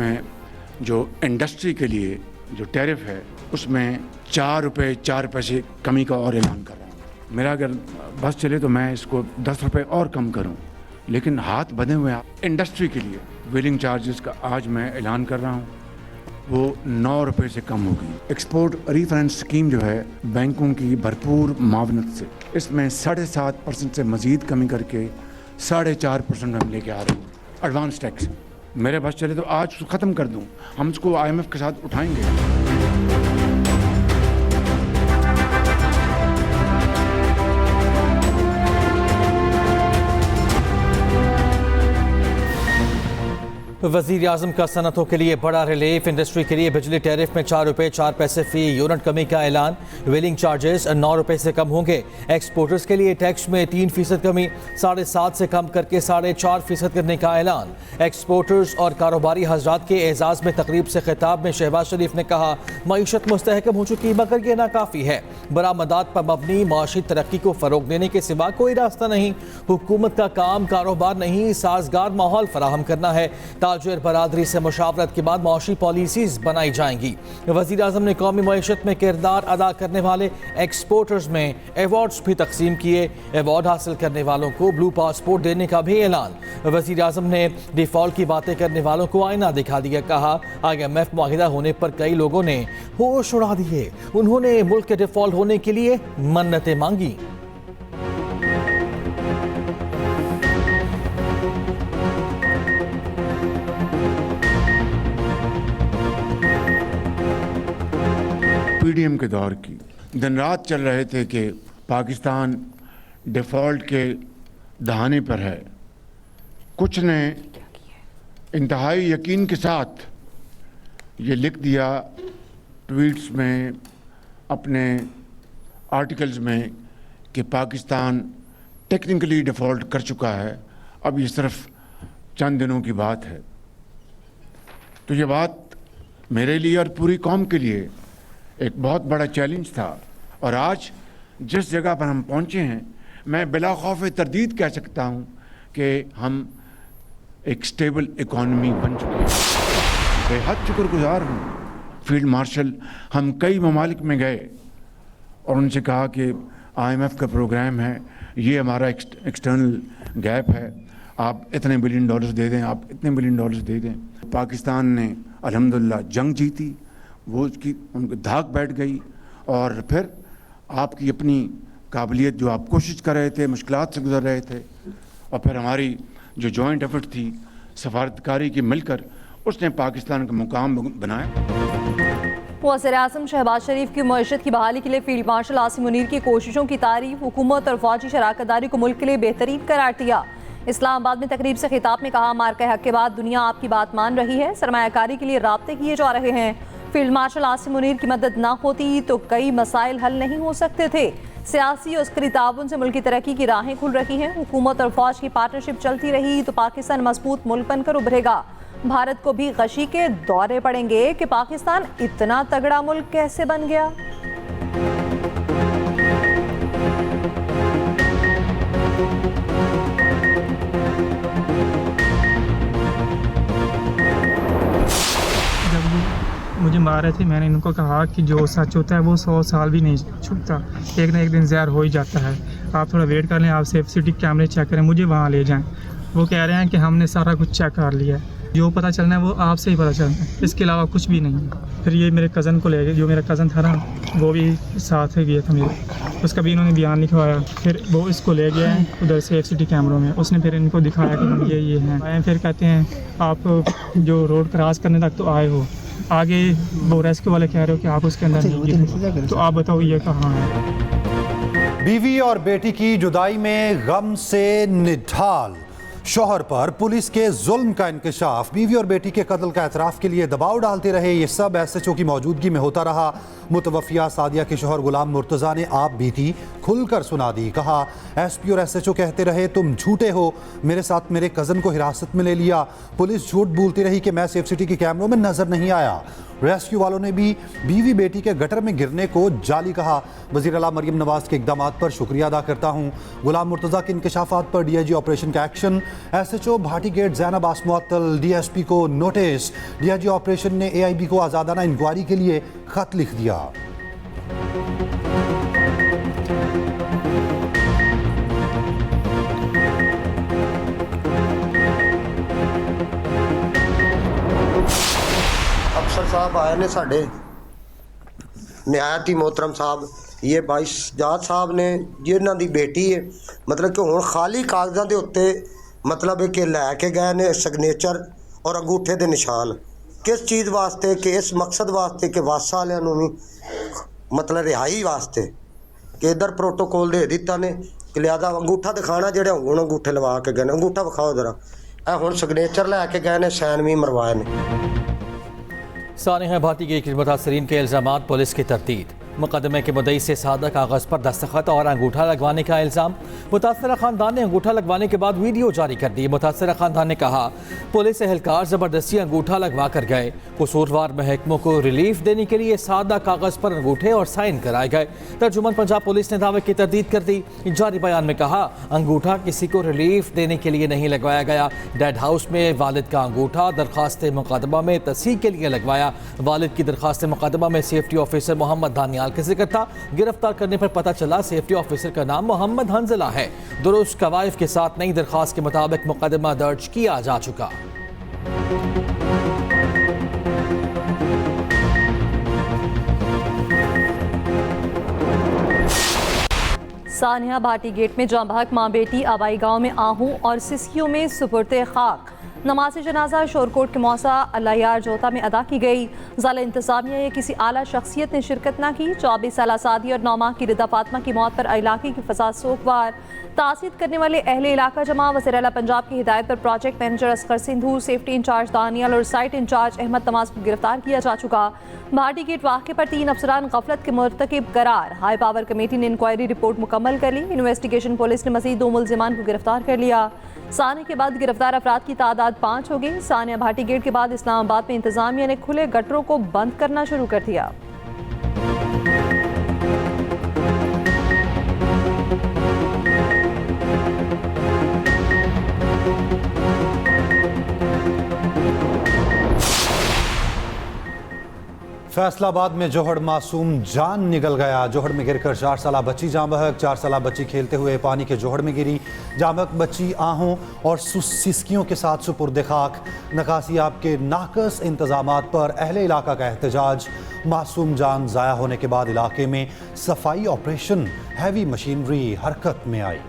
में जो इंडस्ट्री के लिए जो टैरिफ है उसमें 4 रुपये 4 पैसे कमी का और ऐलान कर रहा हूँ। मेरा अगर बस चले तो मैं इसको 10 रुपये और कम करूँ, लेकिन हाथ बंधे हुए इंडस्ट्री के लिए व्हीलिंग चार्जेस का आज मैं ऐलान कर रहा हूँ, वो 9 रुपये से कम होगी। एक्सपोर्ट रीफाइनेंस स्कीम जो है बैंकों की भरपूर मावनत से इसमें 7.5% से मज़ीद कमी करके 4.5% में हम लेके आ रहे हैं। एडवांस टैक्स मेरे बस चले तो आज उसको ख़त्म कर दूँ, हम उसको IMF के साथ उठाएंगे। वज़ीर आज़म का सनतों के लिए बड़ा रिलीफ। इंडस्ट्री के लिए बिजली टैरिफ में 4 रुपये 4 पैसे फी यूनिट कमी का ऐलान। व्हीलिंग चार्जेस 9 रुपये से कम होंगे। एक्सपोर्टर्स के लिए टैक्स में 3% कमी 7.5 से कम करके 4.5% करने का ऐलान। एक्सपोर्टर्स और कारोबारी हजरात के एजाज़ में तकरीब से खिताब में शहबाज शरीफ ने कहा, मईशत मुस्तहकम हो चुकी मगर ये नाकाफ़ी है। बरामदात पर मबनी माशी तरक्की को फ़रोग देने के सिवा कोई रास्ता नहीं। हुकूमत का काम कारोबार नहीं, साजगार माहौल फराहम करना है। ताजिर बरादरी से मुशावरत के बाद मौशी पॉलिसीज बनाई जाएंगी। वज़ीर आज़म ने कौमी मईशत में किरदार अदा करने वाले एक्सपोर्टर्स में एवॉर्ड्स भी तकसीम किए। एवॉर्ड हासिल करने वालों को ब्लू पासपोर्ट देने का भी ऐलान। वज़ीर आज़म ने डिफ़ॉल्ट की बातें करने वालों को आईना दिखा दिया। कहा, IMF मुआहिदा होने पर कई लोगों ने होश उड़ा दिए। उन्होंने मुल्क के डिफ़ॉल्ट होने के लिए मन्नतें मांगी। PDM के दौर की दिन रात चल रहे थे कि पाकिस्तान डिफ़ॉल्ट के दहाने पर है। कुछ ने इंतहाई यकीन के साथ ये लिख दिया ट्वीट्स में, अपने आर्टिकल्स में कि पाकिस्तान टेक्निकली डिफ़ॉल्ट कर चुका है, अब ये सिर्फ चंद दिनों की बात है। तो ये बात मेरे लिए और पूरी कौम के लिए एक बहुत बड़ा चैलेंज था। और आज जिस जगह पर हम पहुंचे हैं, मैं बिला खौफ तरदीद कह सकता हूं कि हम एक स्टेबल इकॉनमी बन चुके हैं। बेहद शुक्रगुजार हूं। फील्ड मार्शल हम कई ममालिक में गए और उनसे कहा कि IMF का प्रोग्राम है, ये हमारा एक्सटर्नल गैप है, आप इतने बिलियन डॉलर्स दे दें, आप इतने बिलियन डॉलर्स दे दें। पाकिस्तान ने अल्हम्दुलिल्लाह जंग जीती, वो उसकी उनको धाक बैठ गई। और फिर आपकी अपनी काबिलियत, जो आप कोशिश कर रहे थे, मुश्किलात से गुजर रहे थे, और फिर हमारी जो जॉइंट एफर्ट थी सफारतकारी की मिलकर, उसने पाकिस्तान का मुकाम बनाया। वज़ीर आज़म शहबाज शरीफ की मईशत की बहाली के लिए फील्ड मार्शल आसिम मुनीर की कोशिशों की तारीफ। हुकूमत और फौजी शराकतदारी को मुल्क के लिए बेहतरीन करार दिया। इस्लामाबाद में तकरीब से खिताब में कहा, मार्का हक के बाद दुनिया आपकी बात मान रही है, सरमायाकारी के लिए राब्ते किए जा रहे हैं। फील्ड मार्शल आसिम मुनीर की मदद ना होती तो कई मसाइल हल नहीं हो सकते थे। सियासी और अस्करी ताउन से मुल्क की तरक्की की राहें खुल रही हैं। हुकूमत और फौज की पार्टनरशिप चलती रही तो पाकिस्तान मजबूत मुल्क बनकर उभरेगा। भारत को भी गशी के दौरे पड़ेंगे कि पाकिस्तान इतना तगड़ा मुल्क कैसे बन गया। मुझे मार रहे थे, मैंने इनको कहा कि जो सच होता है वो 100 साल भी नहीं छुपता, एक ना एक दिन ज़हर हो ही जाता है। आप थोड़ा वेट कर लें, आप सेफ सिटी कैमरे चेक करें, मुझे वहाँ ले जाएं। वो कह रहे हैं कि हमने सारा कुछ चेक कर लिया है, जो पता चलना है वो आपसे ही पता चलना है, इसके अलावा कुछ भी नहीं है। फिर ये मेरे कज़न को ले गए, जो मेरा कज़न था ना, वो भी साथ ही गया था मेरे, उसका भी इन्होंने बयान लिखवाया। फिर वो इसको ले गया उधर सेफ सिटी कैमरों में, उसने फिर इनको दिखाया कि हम ये हैं। फिर कहते हैं आप जो रोड क्रॉस करने तक तो आए हो, आगे वो रेस्क्यू वाले कह रहे हो कि आप उसके अंदर नहीं गिरे, तो आप बताओ ये कहाँ है। बीवी और बेटी की जुदाई में गम से निढाल शौहर पर पुलिस के जुल्म का इंकशाफ, बीवी और बेटी के कत्ल का एतराफ़ के लिए दबाव डालते रहे। ये सब SHO की मौजूदगी में होता रहा। मुतवफ़िया सादिया के शौहर गुलाम मुर्तज़ा ने आप बीती खुलकर सुना दी। कहा, SP और SHO कहते रहे तुम झूठे हो, मेरे साथ मेरे कज़न को हिरासत में ले लिया। पुलिस झूठ बोलती रही कि मैं सेफ सिटी के कैमरों में नज़र नहीं आया। रेस्क्यू वालों ने भी बीवी बेटी के गटर में गिरने को जाली कहा। वज़ीर आला मरियम नवाज के इक़दाम पर शुक्रिया अदा करता हूँ। गुलाम मुर्तज़ा के इंकशाफात पर DIG ऑपरेशन का action. SHO Bhati gate Zainab आसमुअत्तल DSP को नोटिस। DIG ऑपरेशन ने AIB को आज़ादाना इंक्वायरी के लिए खत लिख दिया। अफसर साहब आए ने साढ़े निहायत ही मोहतरम साहब, ये भाई सजाद साहब ने जिन्हां दी बेटी है, मतलब कि हुण खाली कागज़ां दे उत्ते मतलब कि लैके गए ने सिग्नेचर और अंगूठे दे निशान। किस चीज़ वास्ते कि इस मकसद वास्ते कि वासा वालियां नूं भी मतलब रिहाई वास्ते कि इधर प्रोटोकॉल दे दिता ने कि लिहाजा अंगूठा दिखाना, जेड़े हुण अंगूठे लवा के गए ने, अंगूठा विखाओ जरा, ए हुण सिग्नेचर लैके गए ने, सैन भी मरवाए ने। सानिया भाटी के मुतासरीन के इल्ज़ामात पुलिस की तरदीद। मुकदमे के मुद्दई से सादा कागज़ पर दस्तखत और अंगूठा लगवाने का इल्ज़ाम। मुतासरा ख़ानदान ने अंगूठा लगवाने के बाद वीडियो जारी कर दी। मुतासरा ख़ानदान ने कहा पुलिस एहलकार ज़बरदस्ती अंगूठा लगवा कर गए। कसूरवार महकमों को रिलीफ देने के लिए सादा कागज़ पर अंगूठे और साइन कराए गए। तर्जुमान पंजाब पुलिस ने दावे की तरदीद कर दी। जारी बयान में कहा अंगूठा किसी को रिलीफ देने के लिए नहीं लगवाया गया। डेड हाउस में वालिद का अंगूठा दरख्वास्त मुकदमा में तस्हीह के लिए लगवाया। वालिद की दरख्वास्त मुकदमा में सेफ्टी ऑफिसर मोहम्मद दानियाल का जिक्र था। गिरफ्तार करने पर पता चला सेफ्टी ऑफिसर का नाम मोहम्मद हंजला है। दुरुस्त कवायद के साथ नई दरख्वास्त के मुताबिक मुकदमा दर्ज किया जा चुका। सानिया भाटी गेट में जांबहक माँ बेटी आबाई गांव में आहू और सिस्कियों में सुपुर्दे खाक। नमाज जनाजा शोरकोट के मौसा अल्लाह यार जोता में अदा की गई। ज़िला इंतज़ामिया या किसी आला शख्सियत ने शिरकत न की। 24 साल सादी और 9 माह की रिदा फातिमा की मौत पर इलाके की फसाद सोगवार। तासीद करने वाले अहले इलाका जमा। वज़ीर आला पंजाब की हिदायत पर project manager Asghar Sindhu, safety incharge Danial और साइट इंचार्ज अहमद तमाज को गिरफ्तार किया जा चुका। भाटी गेट वाक़े पर 3 अफसरान गफलत के मुर्तकिब करार। हाई पावर कमेटी ने इंक्वायरी रिपोर्ट मुकम्मल कर ली। इन्वेस्टिगेशन पुलिस ने मज़ीद 2 मुल्ज़िमान को गिरफ्तार कर लिया। सानिया के बाद गिरफ्तार अफराद की तादाद 5 हो गई। सानिया भाटी गेट के बाद इस्लामाबाद में इंतजामिया ने खुले गटरों को बंद करना शुरू कर दिया। फैसलाबाद में जोहड़ मासूम जान निकल गया। जोहड़ में गिरकर 4 साल बच्ची जाँ बहक। 4 साल बच्ची खेलते हुए पानी के जोहड़ में गिरी। जाँ बहक बच्ची आहों और सिस्कियों के साथ सुपुर्द खाक। नकासियाब के नाकस इंतजामात पर अहले इलाका का एहतजाज। मासूम जान ज़ाया होने के बाद इलाके में सफाई ऑपरेशन, हैवी मशीनरी हरकत में आई।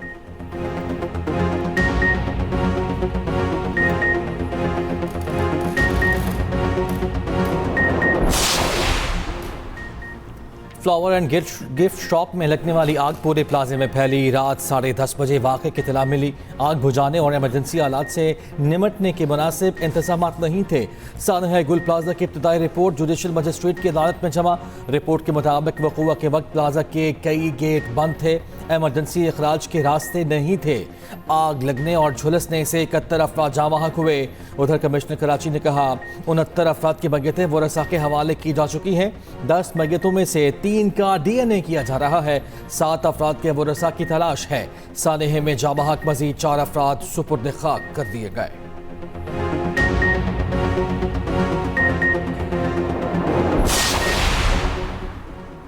फ्लावर एंड गिफ्ट शॉप में लगने वाली आग पूरे प्लाजे में फैली। रात 10:30 बजे वाक़े की इत्तला मिली। आग बुझाने और इमरजेंसी हालात से निमटने के मुनासिब इंतजाम नहीं थे। सानिया गुल प्लाजा की इब्तदाई रिपोर्ट जुडिशल मजिस्ट्रेट की अदालत में जमा। रिपोर्ट के मुताबिक वक़ूआ के वक्त प्लाजा के कई गेट बंद थे। एमरजेंसी अखराज के रास्ते नहीं थे। आग लगने और झुलसने से 71 अफराद जाँ-बहक हुए। उधर कमिश्नर कराची ने कहा 69 अफराद की मैयतें वरसा के हवाले की जा चुकी हैं। 10 मैयतों में से 3 का DNA किया जा रहा है। 7 अफराद के वरसा की तलाश है। सानिया में जाँ-बहक मजीद 4 अफराद सुपुर्द खाक कर दिए गए।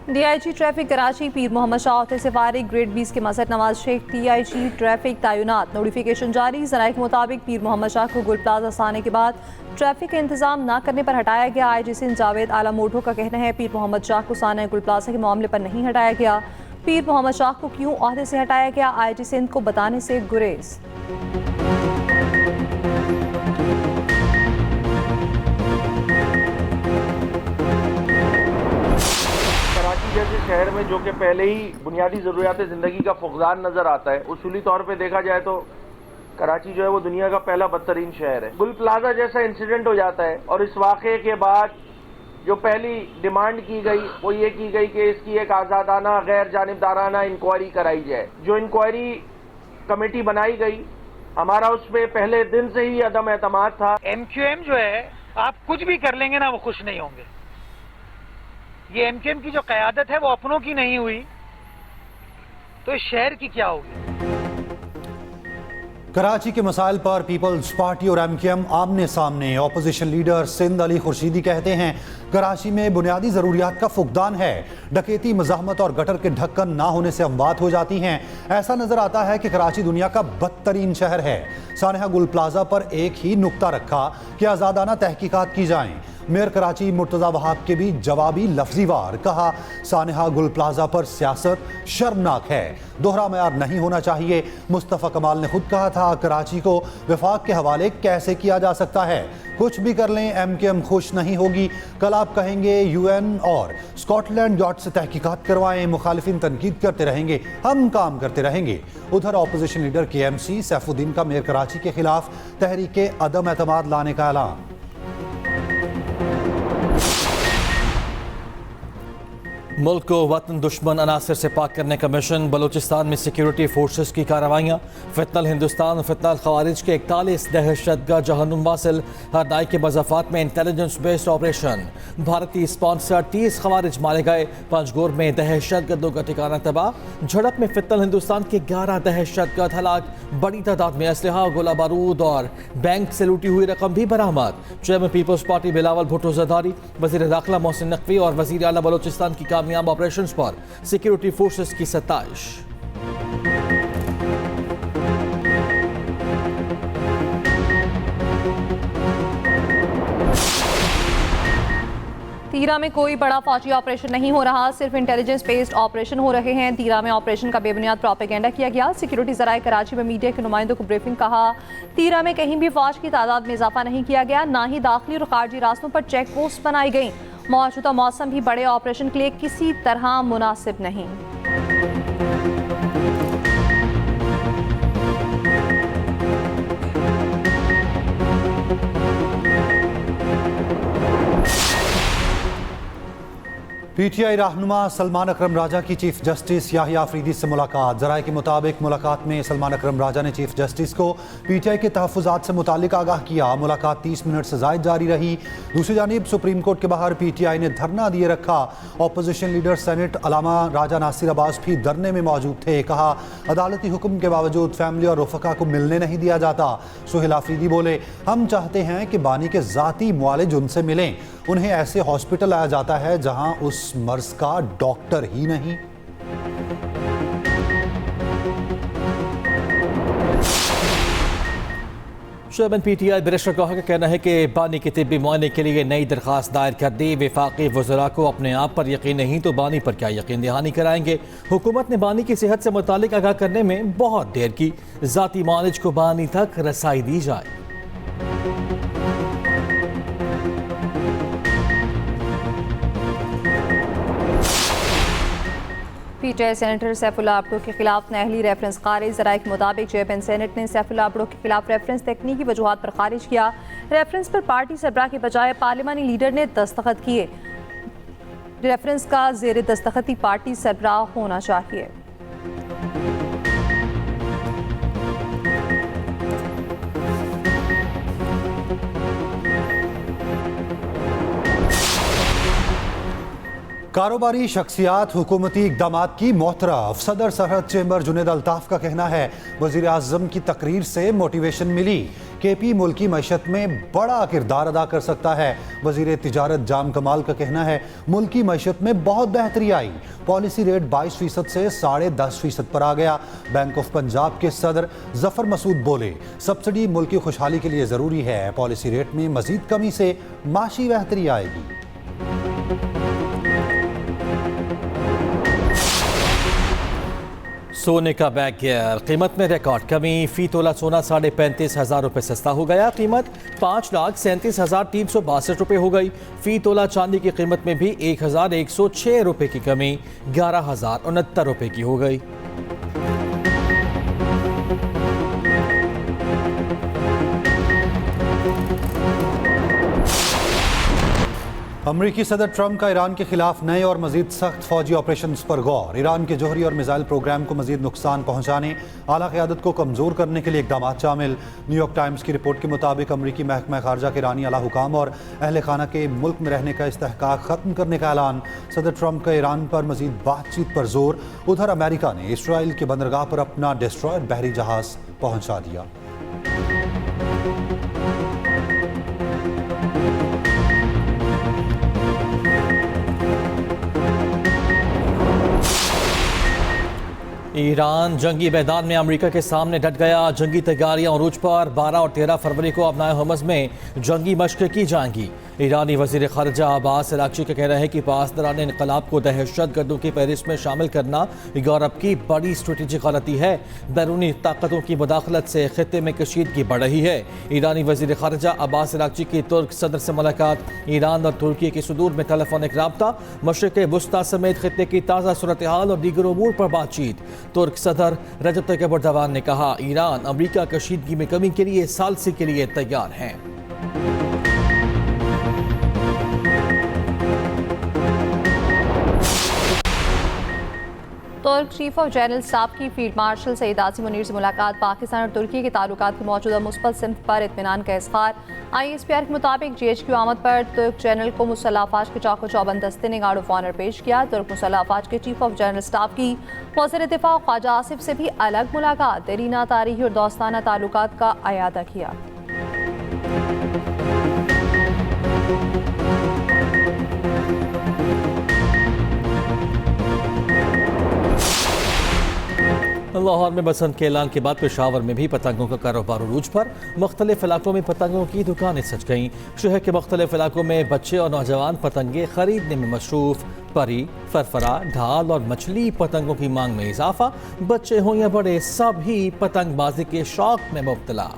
DIG ट्रैफिक कराची पीर मोहम्मद शाह औते से फारिग। ग्रेड 20 के मजहर नवाज शेख DIG ट्रैफिक तैनात। नोटिफिकेशन जारी। ज़राए के मुताबिक पीर मोहम्मद शाह को गुल प्लाजा आने के बाद ट्रैफिक का इंतजाम न करने पर हटाया गया। IG सिंध जावेद आला मोटो का कहना है पीर मोहम्मद शाह को सानिया गुल प्लाजा के मामले पर नहीं हटाया गया। पीर मोहम्मद शाह को क्यों ओहदे से हटाया गया, IG सिंध को बताने से गुरेज। जैसे शहर में जो कि पहले ही बुनियादी ज़रूरियात ज़िंदगी का फुक़दान नज़र आता है, उसूली तौर पे देखा जाए तो कराची जो है वो दुनिया का पहला बदतरीन शहर है। गुल प्लाजा जैसा इंसिडेंट हो जाता है और इस वाक़े के बाद जो पहली डिमांड की गई वो ये की गई कि इसकी एक आज़ादाना गैर जानिबदाराना इंक्वायरी कराई जाए। जो इंक्वायरी कमेटी बनाई गई, हमारा उसमें पहले दिन से ही अदम एतमाद था। MQM जो है, आप कुछ भी कर लेंगे ना वो खुश नहीं होंगे। ये एमकेएम की जो क़यादत है वो अपनों की नहीं हुई तो इस शहर की क्या होगी। कराची के मसाइल पर पीपल्स पार्टी और एमकेएम आमने सामने। ऑपोजिशन लीडर सिंध अली खुर्शीदी कहते हैं कराची में बुनियादी ज़रूरियात का फुकदान है। डकैती, मज़ाहमत और गटर के ढक्कन ना होने से अमवात हो जाती हैं। ऐसा नजर आता है कि कराची दुनिया का बदतरीन शहर है। सानहा गुल प्लाजा पर एक ही नुक्ता रखा कि आज़ादाना तहकीकात की जाएं। मेयर कराची मुर्तज़ा वहाब के भी जवाबी लफ्जी वार। कहा सानहा गुल प्लाजा पर सियासत शर्मनाक है, दोहरा मयार नहीं होना चाहिए। मुस्तफ़ा कमाल ने खुद कहा था कराची को वफाक के हवाले कैसे किया जा सकता है। कुछ भी कर लें एमकेएम खुश नहीं होगी। कल आप कहेंगे यूएन और स्कॉटलैंड यार्ड से तहकीकात करवाएं, मुखालिफिन तनकीद करते रहेंगे, हम काम करते रहेंगे। उधर ऑपोजिशन लीडर केएमसी सैफुद्दीन का मेयर कराची के खिलाफ तहरीक अदम एतमाद लाने का ऐलान। मुल्क को वतन दुश्मन अनासर से पाक करने का मिशन। बलूचिस्तान में सिक्योरिटी फोर्सेस की कार्रवाइयाँ। फितनल हिंदुस्तान और फितनल खवारिज के 41 दहशतगर्द जहन्नुम वासिल। हरनाई के मज़ाफ़ात में इंटेलिजेंस बेस्ड ऑपरेशन। भारतीय स्पॉन्सर 30 खवारिज मारे गए। पंजगोर में दहशतगर्दों का ठिकाना तबाह। झड़प में फितनल हिंदुस्तान के 11 दहशतगर्द हलाक। बड़ी तादाद में असलहा, गोला बारूद और बैंक से लूटी हुई रकम भी बरामद। चेयरमैन पीपल्स पार्टी बिलावल भुट्टो ज़रदारी, वज़ीर दाखिला मोहसिन नकवी और वज़ीर आला बलूचिस्तान की कामयाब ऑपरेशंस पर सिक्योरिटी फोर्सेस की सत्ताइश। तीरा में कोई बड़ा फौजी ऑपरेशन नहीं हो रहा, सिर्फ इंटेलिजेंस बेस्ड ऑपरेशन हो रहे हैं। तीरा में ऑपरेशन का बेबुनियाद प्रोपेगेंडा किया गया। सिक्योरिटी जराए कराची में मीडिया के नुमाइंदों को ब्रीफिंग। कहा तीरा में कहीं भी फौज की तादाद में इजाफा नहीं किया गया, ना ही दाखिली और खारजी रास्तों पर चेक पोस्ट बनाई गई। मौजूदा मौसम भी बड़े ऑपरेशन के लिए किसी तरह मुनासिब नहीं। पीटीआई रहनुमा सलमान अकरम राजा की चीफ जस्टिस याहिया अफरीदी से मुलाकात। जराये के मुताबिक मुलाकात में सलमान अकरम राजा ने चीफ जस्टिस को पीटीआई के तहफ़्फ़ुज़ात से मुतालिक आगाह किया। मुलाकात 30 मिनट से ज़ायद जारी रही। दूसरी जानिब सुप्रीम कोर्ट के बाहर पीटीआई ने धरना दिए रखा। ऑपोजिशन लीडर सेनेट अलामा राजा नासिर अब्बास भी धरने में मौजूद थे। कहा अदालती हुक्म के बावजूद फैमिली और रफ़का को मिलने नहीं दिया जाता। सुहेल अफरीदी बोले हम चाहते हैं कि बानी के ज़ाती मुआलिज उनसे मिलें। उन्हें ऐसे हॉस्पिटल लाया जाता है जहां उस मर्ज का डॉक्टर ही नहीं। चेयरमैन पीटीआई बैरिस्टर गौहर का कहना है कि बानी के तिब्बी मुआयने के लिए नई दरख्वास्त दायर कर दी। वफाकी वज़रा को अपने आप पर यकीन नहीं तो बानी पर क्या यकीन दहानी कराएंगे। हुकूमत ने बानी की सेहत से मुतालिक आगाह करने में बहुत देर की। ज़ाती मुआलिज को बानी तक रसाई दी जाए। पीटीआई सेनेटर सैफुल्लाह अब्दो के खिलाफ नाअहली रेफरेंस खारिज। ज़राए के मुताबिक चेयरमैन सेनेट ने सैफुल्लाह अब्दो के खिलाफ रेफरेंस तकनीकी वजूहात पर खारिज किया। रेफरेंस पर पार्टी सरबराह के बजाय पार्लिमानी लीडर ने दस्तखत किए। रेफरेंस का ज़ेर दस्तखती पार्टी सरबराह होना चाहिए। कारोबारी शख्सियात हुकूमती इक़दामात की मोहतरफ। सदर सरहद चेंबर जुनेद अल्ताफ़ का कहना है वज़ीर आज़म की तकरीर से मोटिवेशन मिली। केपी मुल्की मईशत में बड़ा किरदार अदा कर सकता है। वज़ीर तिजारत जाम कमाल का कहना है मुल्की मईशत में बहुत बेहतरी आई। पॉलिसी रेट 22% से 10.5% पर आ गया। बैंक ऑफ पंजाब के सदर जफर मसूद बोले सब्सिडी मुल्क की खुशहाली के लिए ज़रूरी है। पॉलिसी रेट में मज़ीद कमी से माशी बेहतरी आएगी। सोने का बैग गियर, कीमत में रिकॉर्ड कमी। फी तोला सोना 35,500 रुपये सस्ता हो गया। कीमत 5,37,362 रुपये हो गई। फी तोला चांदी की कीमत में भी 1,106 रुपये की कमी 11,069 रुपये की हो गई। अमरीकी सदर ट्रंप का ईरान के खिलाफ नए और मजीद सख्त फौजी ऑपरेशन पर गौर। ईरान के जोहरी और मिसाइल प्रोग्राम को मजीद नुकसान पहुँचाने, आला क़यादत को कमज़ोर करने के लिए इक़दाम शामिल। न्यूयॉर्क टाइम्स की रिपोर्ट के मुताबिक अमरीकी महकमा ख़ारजा के ईरानी आला हुकाम और अहल खाना के मुल्क में रहने का इस्तेहकाक ख़त्म करने का ऐलान। सदर ट्रंप का ईरान पर मजीद बातचीत पर जोर। उधर अमेरिका ने इसराइल के बंदरगाह पर अपना डिस्ट्रॉयर बहरी जहाज पहुंचा दिया। ईरान जंगी मैदान में अमेरिका के सामने डट गया। जंगी तैयारियां अरूज पर। 12 और 13 फरवरी को अबनाए हुर्मुज़ में जंगी मशक़ें की जाएंगी। ईरानी वज़ीर ख़ारिजा अब्बास अराग़ची का कहना है कि पासदारान इनक़लाब को दहशतगर्दों की फहरिस्त में शामिल करना यूरोप की बड़ी स्ट्रेटेजिक गलती है। बैरूनी ताकतों की मुदाखलत से ख़ित्ते में कशीदगी बढ़ रही है। ईरानी वज़ीर ख़ारिजा अब्बास अराग़ची की तुर्क सदर से मुलाकात। ईरान और तुर्की के सुदूर में टेलीफोनिक राब्ता। मशरिक़ वुस्ता समेत ख़ित्ते की ताज़ा सूरत हाल और दीगर उमूर पर बातचीत। तुर्क सदर रजब तय्यब एर्दोगान ने कहा, ईरान अमरीका कशीदगी में कमी के लिए सालसी के लिए तैयार है। तुर्क चीफ ऑफ जनरल स्टाफ की फील्ड मार्शल सईद आसिम मुनीर से मुलाकात। पाकिस्तान और तुर्की के ताल्लुकात की मौजूदा मुस्बत सिमत पर इत्मीनान का इज़हार। ISPR के मुताबिक GHQ आमद पर तुर्क जनरल को मुसल्लह अफवाज के चौको चौबंद दस्ते ने गार्ड ऑफ ऑनर पेश किया। तुर्क मुसल्लह अफवाज के चीफ ऑफ जनरल स्टाफ की वज़ीर दिफा ख्वाजा आसिफ से भी अलग मुलाकात। देरीना तारीखी और दोस्ताना ताल्लुकात का अयादा किया। लाहौर में बसंत के ऐलान के बाद पेशावर में भी पतंगों का कारोबार अरूज पर। मुख्तलिफ इलाकों में पतंगों की दुकानें सज गईं। शहर के मुख्तलिफ इलाकों में बच्चे और नौजवान पतंगे खरीदने में मशरूफ। परी, फरफरा, ढाल और मछली पतंगों की मांग में इजाफा। बच्चे हों या बड़े, सभी पतंगबाजी के शौक में मुब्तला।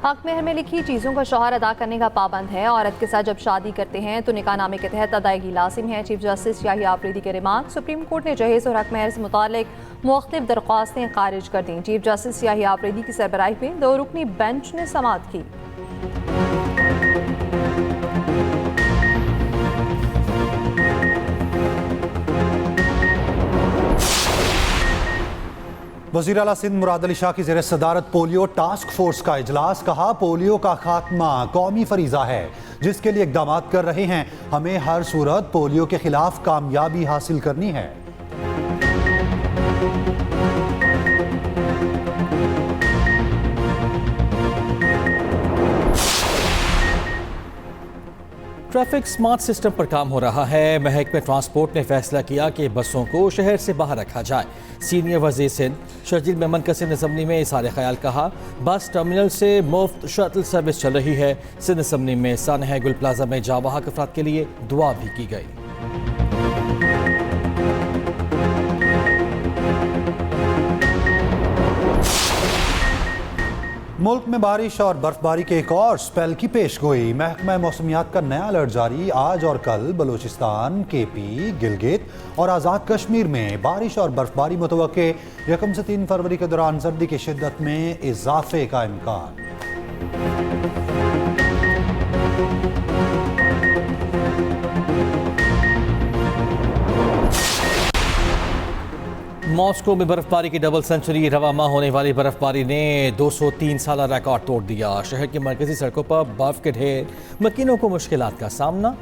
हक मेहर में लिखी चीज़ों का शौहर अदा करने का पाबंद है। औरत के साथ जब शादी करते हैं तो निकाहनामे के तहत अदायगी लाजिम है। चीफ जस्टिस याहिया आफरीदी के रिमार्क। सुप्रीम कोर्ट ने जहेज़ और हक मेहर से मुतालिक मुख्तलिफ दरख्वास्तें खारिज कर दी। चीफ जस्टिस याहिया आफरीदी की सरबराही में 2 रुकनी बेंच ने समाअत की। वज़ीर आला सिंध मुराद अली शाह की ज़ेर सदारत पोलियो टास्क फोर्स का इजलास। कहा, पोलियो का खात्मा कौमी फरीज़ा है जिसके लिए इक़दाम कर रहे हैं। हमें हर सूरत पोलियो के खिलाफ कामयाबी हासिल करनी है। ट्रैफिक स्मार्ट सिस्टम पर काम हो रहा है। महकमे ट्रांसपोर्ट ने फैसला किया कि बसों को शहर से बाहर रखा जाए। सीनियर वज़ीर सिंध शर्जील मेमन कसीम ने असम्बली में इज़हार ख्याल कहा, बस टर्मिनल से मुफ्त शटल सर्विस चल रही है। सिंध असम्बली में सानहा गुल प्लाजा में जावाहक अफराद के लिए दुआ भी की गई। मुल्क में बारिश और बर्फबारी के एक और स्पेल की पेशगोई। महकमा मौसमियात का नया अलर्ट जारी। आज और कल बलूचिस्तान, KP, गिलगित और आज़ाद कश्मीर में बारिश और बर्फबारी मुतवक्के। 1 से 3 फरवरी के दौरान सर्दी की शिद्दत में इजाफे का इम्कान। मॉस्को में बर्फबारी की डबल सेंचुरी। रवा माह होने वाली बर्फबारी ने 203 साल रिकॉर्ड तोड़ दिया। शहर की मरकजी सड़कों पर बर्फ के ढेर, मकीनों को मुश्किलात का सामना।